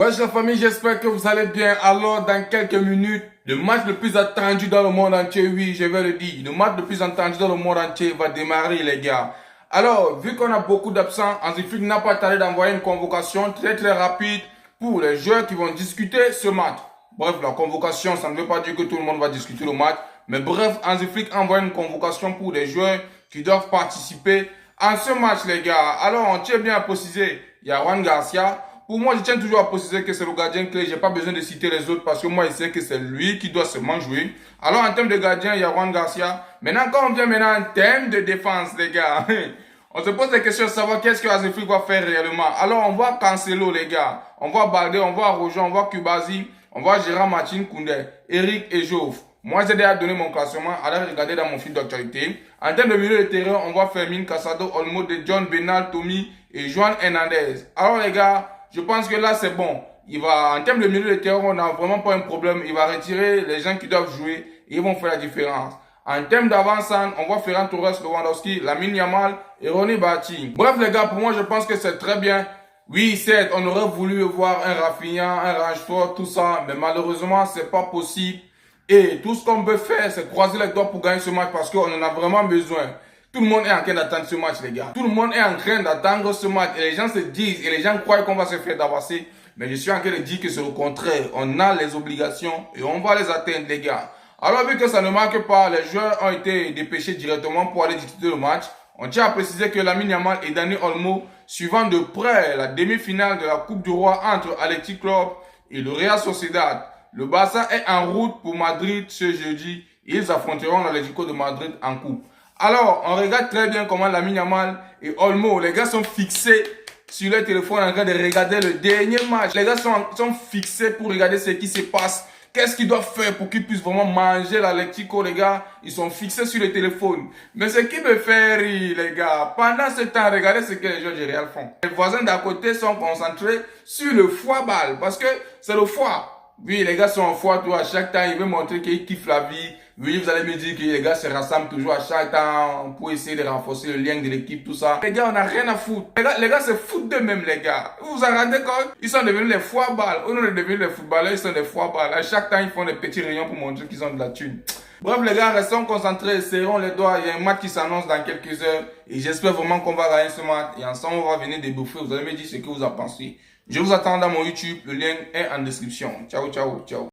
Wesh la famille, j'espère que vous allez bien. Alors dans quelques minutes, le match le plus attendu dans le monde entier, oui je vais le dire, le match le plus attendu dans le monde entier va démarrer les gars. Alors vu qu'on a beaucoup d'absents, Hansi Flick n'a pas tardé d'envoyer une convocation très rapide pour les joueurs qui vont discuter ce match. Bref, la convocation, ça ne veut pas dire que tout le monde va discuter le match, mais bref, Hansi Flick envoie une convocation pour les joueurs qui doivent participer à ce match les gars. Alors on tient bien à préciser, il y a Juan Garcia. Pour moi, je tiens toujours à préciser que c'est le gardien clé. Je n'ai pas besoin de citer les autres parce que moi, je sais que c'est lui qui doit seulement jouer. Alors, en termes de gardien, il y a Juan Garcia. Maintenant, quand on vient maintenant en termes de défense, les gars, on se pose des questions de savoir qu'est-ce que Hansi Flick va faire réellement. Alors, on voit Cancelo, les gars. On voit Baldé, on voit Rojo, on voit Kubazi, on voit Gérard Martin, Koundé, Eric et Jouve. Moi, j'ai déjà donné mon classement. Allez regarder dans mon fil d'actualité. En termes de milieu de terrain, on voit Fermin, Casado, Olmo, De John, Benal, Tommy et Juan Hernandez. Alors, les gars, je pense que là, c'est bon. Il va, en termes de milieu de terrain, on n'a vraiment pas un problème. Il va retirer les gens qui doivent jouer et ils vont faire la différence. En termes d'avant-centre, on voit Ferran Torres, Lewandowski, Lamine Yamal et Ronny Bati. Bref, les gars, pour moi, je pense que c'est très bien. Oui, certes, on aurait voulu voir un Rafinha, un Rashford, tout ça, mais malheureusement, c'est pas possible. Et tout ce qu'on peut faire, c'est croiser les doigts pour gagner ce match parce qu'on en a vraiment besoin. Tout le monde est en train d'attendre ce match, les gars. Tout le monde est en train d'attendre ce match. Et les gens se disent, et les gens croient qu'on va se faire d'avasser. Mais je suis en train de dire que c'est le contraire. On a les obligations et on va les atteindre, les gars. Alors, vu que ça ne marque pas, les joueurs ont été dépêchés directement pour aller discuter le match. On tient à préciser que Lamine Yamal et Dani Olmo, suivant de près la demi-finale de la Coupe du Roi entre Athletic Club et le Real Sociedad. Le Barça est en route pour Madrid ce jeudi. Ils affronteront l'Atlético de Madrid en coupe. Alors, on regarde très bien comment Lamine Yamal et Olmo, les gars sont fixés sur leur téléphone en train de regarder le dernier match. Les gars sont fixés pour regarder ce qui se passe. Qu'est-ce qu'ils doivent faire pour qu'ils puissent vraiment manger l'Atlético, les gars? Ils sont fixés sur le téléphone. Mais ce qui me fait rire, les gars, pendant ce temps, regardez ce que les joueurs du Real font. Les voisins d'à côté sont concentrés sur le foie-balle parce que c'est le foie. Oui, les gars sont en foie, tout à chaque temps, ils veulent montrer qu'ils kiffent la vie. Oui, vous allez me dire que les gars se rassemblent toujours à chaque temps pour essayer de renforcer le lien de l'équipe, tout ça. Les gars, on n'a rien à foutre. Les gars se foutent d'eux-mêmes, les gars. Vous vous en rendez compte? Ils sont devenus les foie-balles. Eux, on est devenus les footballeurs, ils sont des foie-balles. À chaque temps, ils font des petits rayons pour montrer qu'ils ont de la thune. Bref, les gars, restons concentrés, serrons les doigts. Il y a un match qui s'annonce dans quelques heures. Et j'espère vraiment qu'on va gagner ce match. Et ensemble, on va venir débouffer. Vous allez me dire ce que vous en pensez. Je vous attends dans mon YouTube. Le lien est en description. Ciao, ciao, ciao.